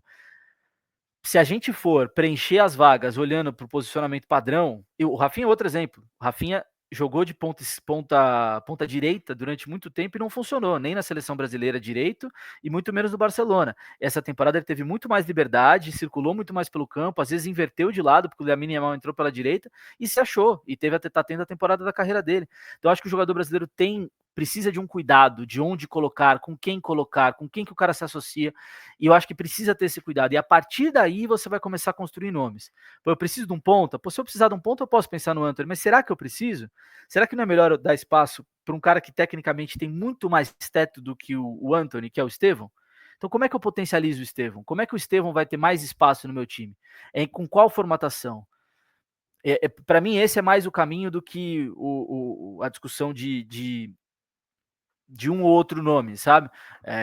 Se a gente for preencher as vagas olhando para o posicionamento padrão, o Rafinha é outro exemplo. O Rafinha jogou de ponta direita durante muito tempo e não funcionou, nem na seleção brasileira direito e muito menos no Barcelona. Essa temporada ele teve muito mais liberdade, circulou muito mais pelo campo, às vezes inverteu de lado, porque o Lamine Yamal entrou pela direita e se achou, e tá tendo a temporada da carreira dele. Então acho que o jogador brasileiro precisa de um cuidado, de onde colocar, com quem que o cara se associa, e eu acho que precisa ter esse cuidado, e a partir daí você vai começar a construir nomes. Pô, eu preciso de um ponta? Pô, se eu precisar de um ponta, eu posso pensar no Antony, mas será que eu preciso? Será que não é melhor eu dar espaço para um cara que tecnicamente tem muito mais teto do que o Antony, que é o Estevão? Então como é que eu potencializo o Estevão? Como é que o Estevão vai ter mais espaço no meu time? Com qual formatação? Para mim, esse é mais o caminho do que a discussão de um ou outro nome, sabe?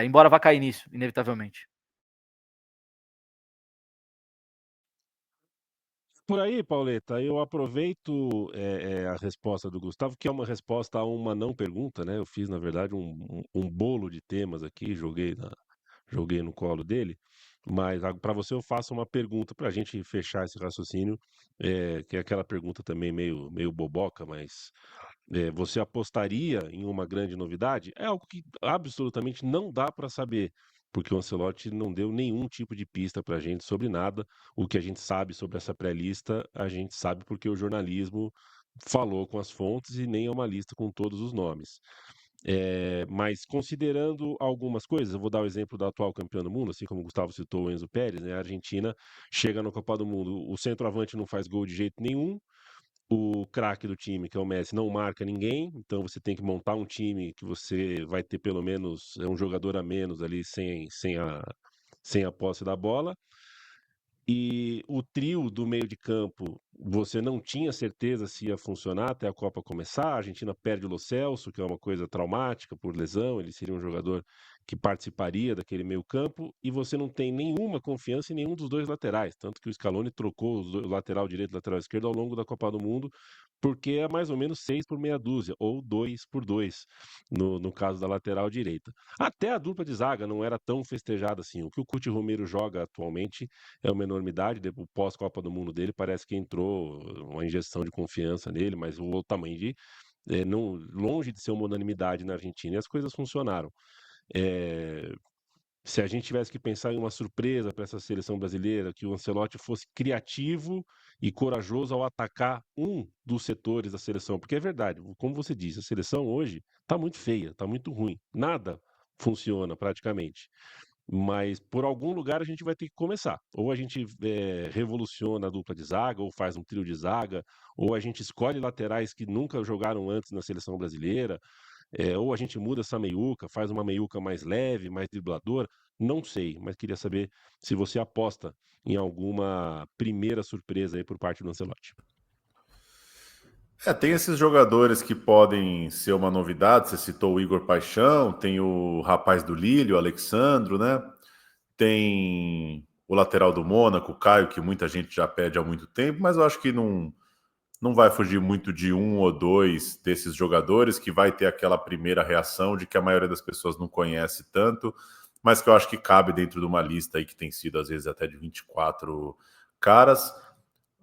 Embora vá cair nisso, inevitavelmente. Por aí, Pauleta, eu aproveito a resposta do Gustavo, que é uma resposta a uma não pergunta, né? Eu fiz, na verdade, um bolo de temas aqui, joguei no colo dele, mas para você eu faço uma pergunta para a gente fechar esse raciocínio, que é aquela pergunta também meio boboca, mas você apostaria em uma grande novidade? É algo que absolutamente não dá para saber, porque o Ancelotti não deu nenhum tipo de pista para a gente sobre nada. O que a gente sabe sobre essa pré-lista, a gente sabe porque o jornalismo falou com as fontes e nem é uma lista com todos os nomes. Mas considerando algumas coisas, eu vou dar o exemplo da atual campeã do mundo, assim como o Gustavo citou o Enzo Pérez, né? A Argentina chega na Copa do Mundo, o centroavante não faz gol de jeito nenhum, o craque do time, que é o Messi, não marca ninguém, então você tem que montar um time que você vai ter pelo menos um jogador a menos ali sem a posse da bola. E o trio do meio de campo, você não tinha certeza se ia funcionar até a Copa começar. A Argentina perde o Lo Celso, que é uma coisa traumática por lesão, ele seria um jogador que participaria daquele meio campo, e você não tem nenhuma confiança em nenhum dos dois laterais, tanto que o Scaloni trocou o lateral direito e o lateral esquerdo ao longo da Copa do Mundo, porque é mais ou menos 6 por meia dúzia, ou 2 por 2, no caso da lateral direita. Até a dupla de zaga não era tão festejada assim. O que o Cuti Romero joga atualmente é uma enormidade, o pós-Copa do Mundo dele parece que entrou uma injeção de confiança nele, mas o tamanho não, longe de ser uma unanimidade na Argentina, e as coisas funcionaram. É, se a gente tivesse que pensar em uma surpresa para essa seleção brasileira, que o Ancelotti fosse criativo e corajoso ao atacar um dos setores da seleção, porque é verdade, como você disse, a seleção hoje está muito feia, está muito ruim, nada funciona praticamente. Mas por algum lugar a gente vai ter que começar. Ou a gente revoluciona a dupla de zaga, ou faz um trio de zaga, ou a gente escolhe laterais que nunca jogaram antes na seleção brasileira, ou a gente muda essa meiuca, faz uma meiuca mais leve, mais dribladora. Não sei, mas queria saber se você aposta em alguma primeira surpresa aí por parte do Ancelotti. Tem esses jogadores que podem ser uma novidade. Você citou o Igor Paixão, tem o rapaz do Lille, o Alexandro, né? Tem o lateral do Mônaco, o Caio, que muita gente já pede há muito tempo, mas eu acho que não vai fugir muito de um ou dois desses jogadores, que vai ter aquela primeira reação de que a maioria das pessoas não conhece tanto, mas que eu acho que cabe dentro de uma lista aí que tem sido, às vezes, até de 24 caras.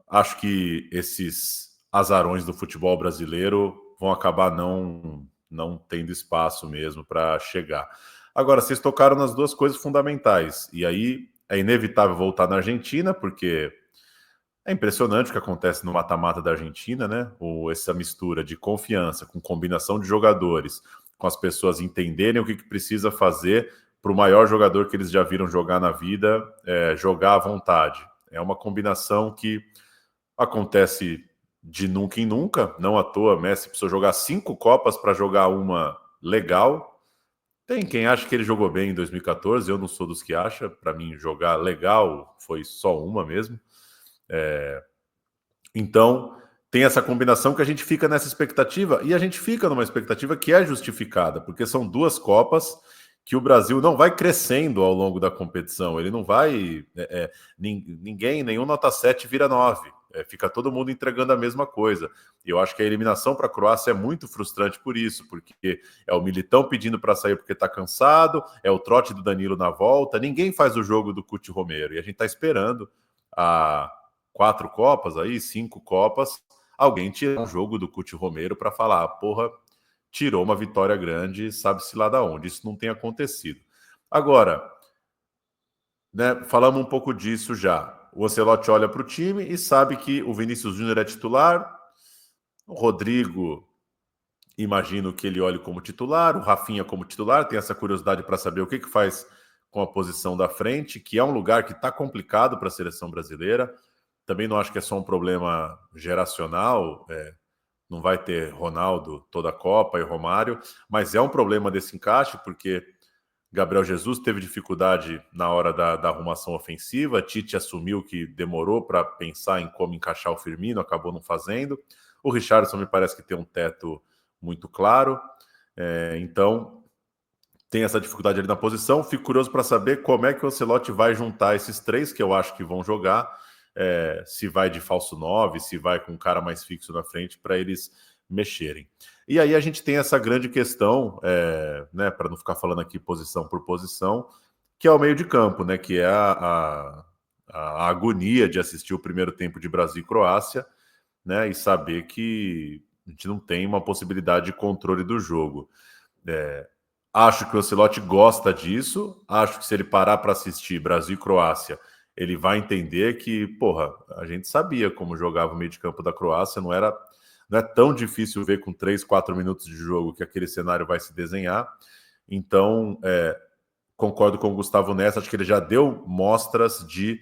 Acho que esses azarões do futebol brasileiro vão acabar não tendo espaço mesmo para chegar. Agora, vocês tocaram nas duas coisas fundamentais, e aí é inevitável voltar na Argentina, porque é impressionante o que acontece no mata-mata da Argentina, né? Essa mistura de confiança com combinação de jogadores, com as pessoas entenderem o que precisa fazer para o maior jogador que eles já viram jogar na vida, jogar à vontade. É uma combinação que acontece de nunca em nunca, não à toa. Messi precisou jogar 5 Copas para jogar uma legal. Tem quem acha que ele jogou bem em 2014, eu não sou dos que acha. Para mim, jogar legal foi só uma mesmo. Então, tem essa combinação que a gente fica nessa expectativa, e a gente fica numa expectativa que é justificada, porque são 2 Copas que o Brasil não vai crescendo ao longo da competição. Ele não vai... ninguém, nenhum nota 7 vira 9. Fica todo mundo entregando a mesma coisa. E eu acho que a eliminação para a Croácia é muito frustrante por isso, porque é o Militão pedindo para sair porque está cansado, é o trote do Danilo na volta, ninguém faz o jogo do Cuti Romero, e a gente está esperando há 4 Copas, aí 5 Copas, alguém tira o jogo do Cuti Romero para falar, porra, tirou uma vitória grande, sabe-se lá da onde. Isso não tem acontecido. Agora, né, falamos um pouco disso já. O Ancelotti olha para o time e sabe que o Vinícius Júnior é titular, o Rodrigo, imagino que ele olhe como titular, o Rafinha como titular, tem essa curiosidade para saber o que faz com a posição da frente, que é um lugar que está complicado para a seleção brasileira. Também não acho que é só um problema geracional, não vai ter Ronaldo toda a Copa e Romário, mas é um problema desse encaixe, porque Gabriel Jesus teve dificuldade na hora da arrumação ofensiva, Tite assumiu que demorou para pensar em como encaixar o Firmino, acabou não fazendo. O Richarlison me parece que tem um teto muito claro, então tem essa dificuldade ali na posição. Fico curioso para saber como é que o Ancelotti vai juntar esses 3, que eu acho que vão jogar. se vai de falso 9, se vai com um cara mais fixo na frente para eles mexerem. E aí a gente tem essa grande questão, né, para não ficar falando aqui posição por posição, que é o meio de campo, né, que é a agonia de assistir o primeiro tempo de Brasil e Croácia, né, e saber que a gente não tem uma possibilidade de controle do jogo. Acho que o Ancelotti gosta disso, acho que se ele parar para assistir Brasil e Croácia, ele vai entender que, porra, a gente sabia como jogava o meio de campo da Croácia, não é tão difícil ver com 3, 4 minutos de jogo que aquele cenário vai se desenhar. Então, concordo com o Gustavo nessa, acho que ele já deu mostras de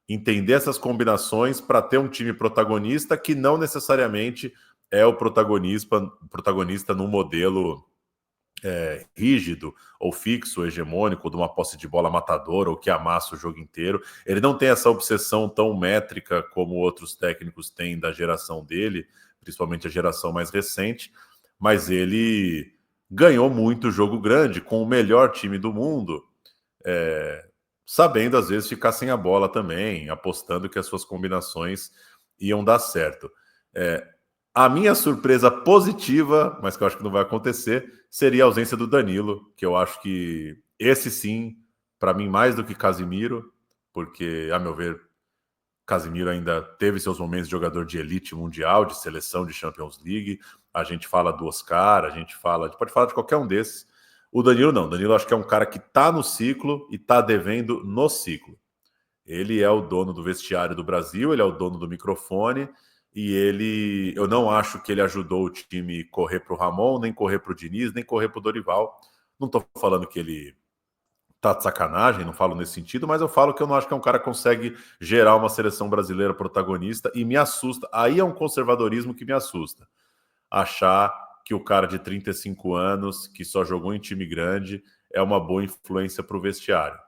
entender essas combinações para ter um time protagonista que não necessariamente é o protagonista no modelo rígido ou fixo, hegemônico, de uma posse de bola matadora ou que amassa o jogo inteiro. Ele não tem essa obsessão tão métrica como outros técnicos têm da geração dele, principalmente a geração mais recente, mas ele ganhou muito jogo grande com o melhor time do mundo, sabendo às vezes ficar sem a bola também, apostando que as suas combinações iam dar certo. A minha surpresa positiva, mas que eu acho que não vai acontecer, seria a ausência do Danilo, que eu acho que esse sim, para mim, mais do que Casimiro, porque, a meu ver, Casimiro ainda teve seus momentos de jogador de elite mundial, de seleção de Champions League. A gente fala do Oscar, a gente pode falar de qualquer um desses. O Danilo não. O Danilo acho que é um cara que está no ciclo e está devendo no ciclo. Ele é o dono do vestiário do Brasil, ele é o dono do microfone e eu não acho que ele ajudou o time correr para o Ramon, nem correr para o Diniz, nem correr para o Dorival. Não estou falando que ele tá de sacanagem, não falo nesse sentido, mas eu falo que eu não acho que é um cara que consegue gerar uma seleção brasileira protagonista e me assusta. Aí é um conservadorismo que me assusta. Achar que o cara de 35 anos, que só jogou em time grande, é uma boa influência para o vestiário.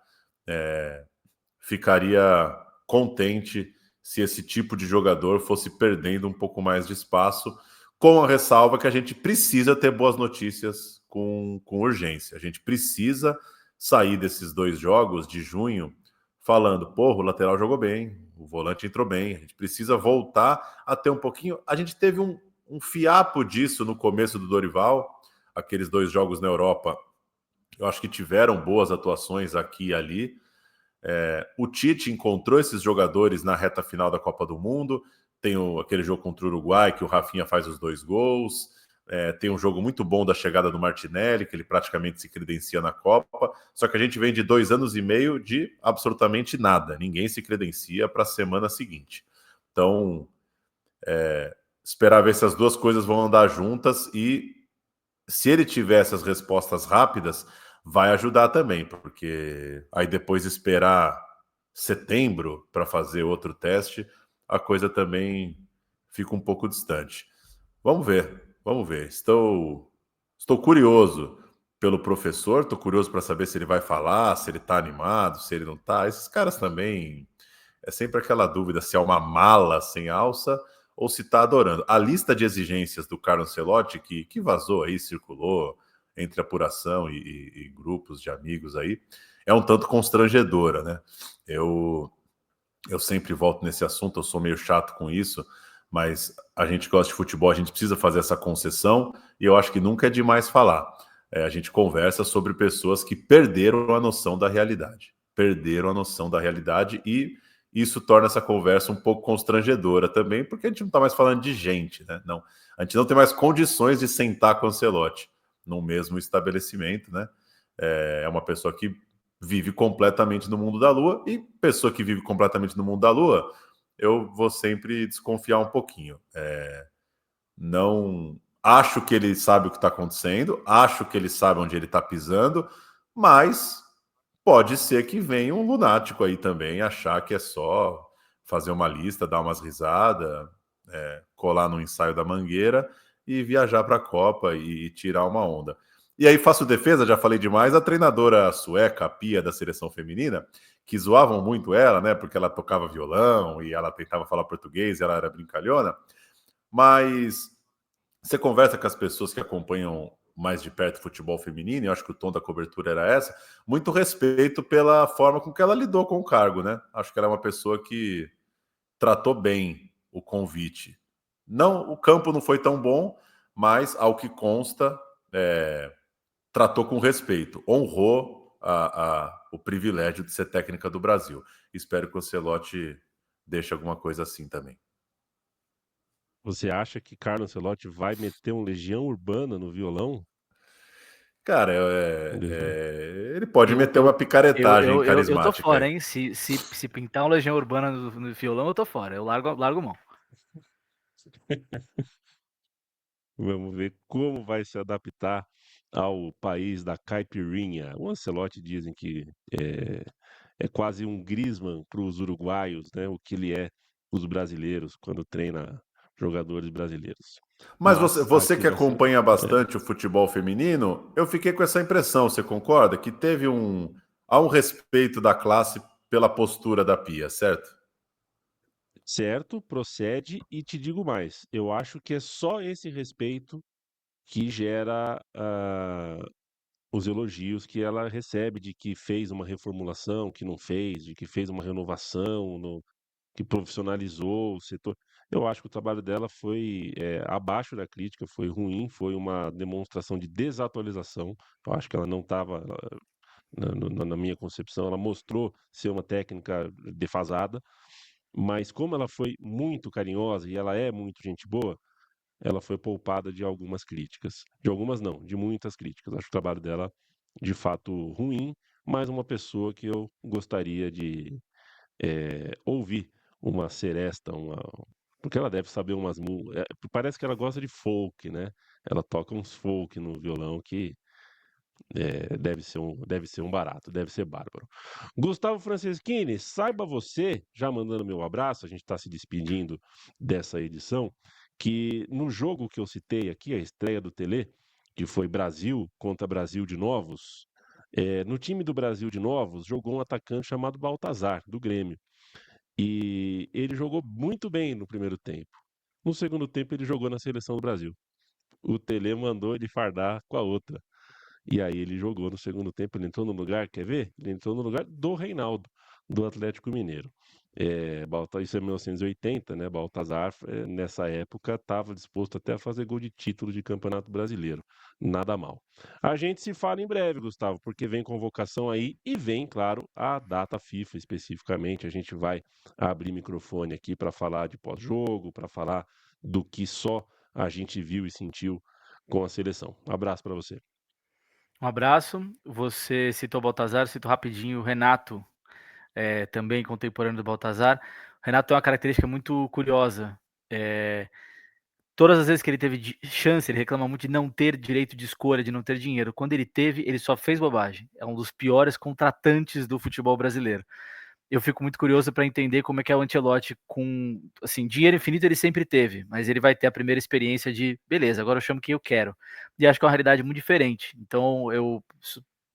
Ficaria contente se esse tipo de jogador fosse perdendo um pouco mais de espaço, com a ressalva que a gente precisa ter boas notícias com urgência. A gente precisa sair desses 2 jogos de junho falando, porra, o lateral jogou bem, o volante entrou bem, a gente precisa voltar a ter um pouquinho... A gente teve um fiapo disso no começo do Dorival, aqueles 2 jogos na Europa, eu acho que tiveram boas atuações aqui e ali. O Tite encontrou esses jogadores na reta final da Copa do Mundo. Tem aquele jogo contra o Uruguai que o Rafinha faz os 2 gols. Tem um jogo muito bom da chegada do Martinelli, que ele praticamente se credencia na Copa. Só que a gente vem de 2 anos e meio de absolutamente nada. Ninguém se credencia para a semana seguinte. Então, esperar ver se as 2 coisas vão andar juntas e se ele tiver essas respostas rápidas, vai ajudar também, porque aí depois esperar setembro para fazer outro teste, a coisa também fica um pouco distante. Vamos ver. Estou curioso pelo professor, estou curioso para saber se ele vai falar, se ele está animado, se ele não está. Esses caras também, é sempre aquela dúvida se é uma mala sem alça ou se está adorando. A lista de exigências do Carlo Ancelotti, que vazou aí, circulou entre apuração e grupos de amigos aí, é um tanto constrangedora, né? Eu sempre volto nesse assunto, eu sou meio chato com isso, mas a gente gosta de futebol, a gente precisa fazer essa concessão, e eu acho que nunca é demais falar. A gente conversa sobre pessoas que perderam a noção da realidade. E isso torna essa conversa um pouco constrangedora também, porque a gente não está mais falando de gente, né? Não, a gente não tem mais condições de sentar com o Ancelotti no mesmo estabelecimento, né? É uma pessoa que vive completamente no mundo da Lua, e pessoa que vive completamente no mundo da Lua, eu vou sempre desconfiar um pouquinho. Não acho que ele sabe o que está acontecendo, acho que ele sabe onde ele está pisando, mas pode ser que venha um lunático aí também achar que é só fazer uma lista, dar umas risadas, colar no ensaio da Mangueira e viajar para a Copa e tirar uma onda. E aí faço defesa, já falei demais, a treinadora sueca, a Pia, da seleção feminina, que zoavam muito ela, né, porque ela tocava violão e ela tentava falar português, ela era brincalhona, mas você conversa com as pessoas que acompanham mais de perto o futebol feminino, e eu acho que o tom da cobertura era essa, muito respeito pela forma com que ela lidou com o cargo, né? Acho que ela é uma pessoa que tratou bem o convite. Não, o campo não foi tão bom, mas ao que consta, tratou com respeito, honrou o privilégio de ser técnica do Brasil. Espero que o Ancelotti deixe alguma coisa assim também. Você acha que Carlo Ancelotti vai meter um Legião Urbana no violão? Cara, Legião. ele pode Eu, meter eu, uma picaretagem eu tô carismática fora, aí. hein? Se pintar um Legião Urbana no violão, eu tô fora. Eu largo mão. Vamos ver como vai se adaptar ao país da caipirinha. O Ancelotti dizem que é quase um Griezmann para os uruguaios, né? O que ele é para os brasileiros quando treina jogadores brasileiros. Mas Mas você aqui que vai ser. acompanha bastante o futebol feminino, eu fiquei com essa impressão, você concorda? Que há um respeito da classe pela postura da Pia, certo? Certo, procede e te digo mais. Eu acho que é só esse respeito que gera os elogios que ela recebe de que fez uma reformulação, que não fez, de que fez uma renovação, que profissionalizou o setor. Eu acho que o trabalho dela foi abaixo da crítica, foi ruim, foi uma demonstração de desatualização. Eu acho que ela não estava, na minha concepção, ela mostrou ser uma técnica defasada, mas como ela foi muito carinhosa e ela é muito gente boa, ela foi poupada de algumas críticas. De algumas não, de muitas críticas. Acho o trabalho dela de fato ruim, mas uma pessoa que eu gostaria de ouvir uma seresta, porque ela deve saber parece que ela gosta de folk, né? Ela toca uns folk no violão que deve ser um barato, deve ser bárbaro. Gustavo Franceschini, saiba você, já mandando meu abraço, a gente está se despedindo dessa edição, que no jogo que eu citei aqui, a estreia do Tele, que foi Brasil contra Brasil de Novos, no time do Brasil de Novos jogou um atacante chamado Baltazar, do Grêmio. E ele jogou muito bem no primeiro tempo. No segundo tempo, ele jogou na seleção do Brasil. O Tele mandou ele fardar com a outra. E aí ele jogou no segundo tempo, ele entrou no lugar, quer ver? Ele entrou no lugar do Reinaldo, do Atlético Mineiro. Isso é 1980, né? Baltazar, nessa época, estava disposto até a fazer gol de título de Campeonato Brasileiro. Nada mal. A gente se fala em breve, Gustavo, porque vem convocação aí e vem, claro, a data FIFA especificamente. A gente vai abrir microfone aqui para falar de pós-jogo, para falar do que só a gente viu e sentiu com a seleção. Um abraço para você. Um abraço. Você citou o Baltazar, cito rapidinho o Renato, também contemporâneo do Baltazar. O Renato tem uma característica muito curiosa. Todas as vezes que ele teve chance, ele reclama muito de não ter direito de escolha, de não ter dinheiro. Quando ele teve, ele só fez bobagem. É um dos piores contratantes do futebol brasileiro. Eu fico muito curioso para entender como é que é o Ancelotti com, assim, dinheiro infinito ele sempre teve, mas ele vai ter a primeira experiência de, beleza, agora eu chamo quem eu quero. E acho que é uma realidade muito diferente. Então,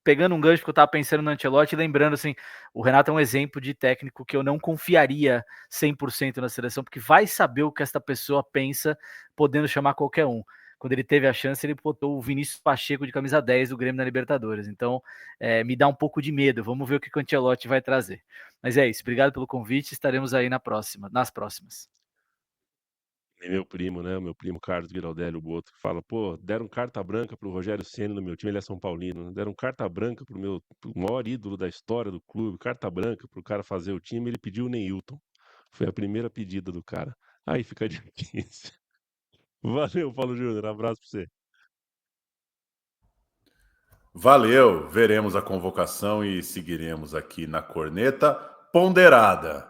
pegando um gancho que eu estava pensando no Ancelotti, lembrando assim, o Renato é um exemplo de técnico que eu não confiaria 100% na seleção, porque vai saber o que essa pessoa pensa, podendo chamar qualquer um. Quando ele teve a chance, ele botou o Vinícius Pacheco de camisa 10 do Grêmio na Libertadores. Então, me dá um pouco de medo. Vamos ver o que o Ancelotti vai trazer. Mas é isso. Obrigado pelo convite. Estaremos aí nas próximas. E meu primo, né? O meu primo Carlos Giraldelli, o Boto, que fala, pô, deram carta branca pro Rogério Ceni no meu time, ele é São Paulino, né? Deram carta branca pro maior ídolo da história do clube, carta branca pro cara fazer o time, ele pediu o Neilton. Foi a primeira pedida do cara. Aí fica difícil. Valeu, Paulo Júnior. Abraço pra você. Valeu, veremos a convocação e seguiremos aqui na corneta ponderada.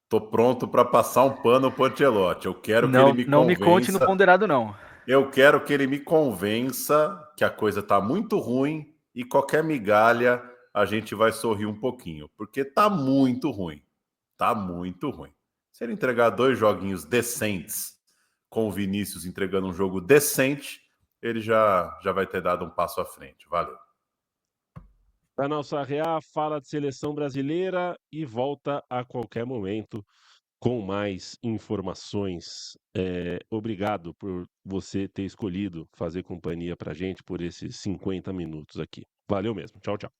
Tô pronto para passar um pano pro Ancelotti. Eu quero que ele me Não me conte no convença. ponderado, não. Eu quero que ele me convença que a coisa tá muito ruim e qualquer migalha a gente vai sorrir um pouquinho, porque tá muito ruim. Tá muito ruim. Se ele entregar 2 joguinhos decentes, com o Vinícius entregando um jogo decente, ele já vai ter dado um passo à frente. Valeu. Canal Sarriá fala de seleção brasileira e volta a qualquer momento com mais informações. Obrigado por você ter escolhido fazer companhia pra gente por esses 50 minutos aqui. Valeu mesmo. Tchau, tchau.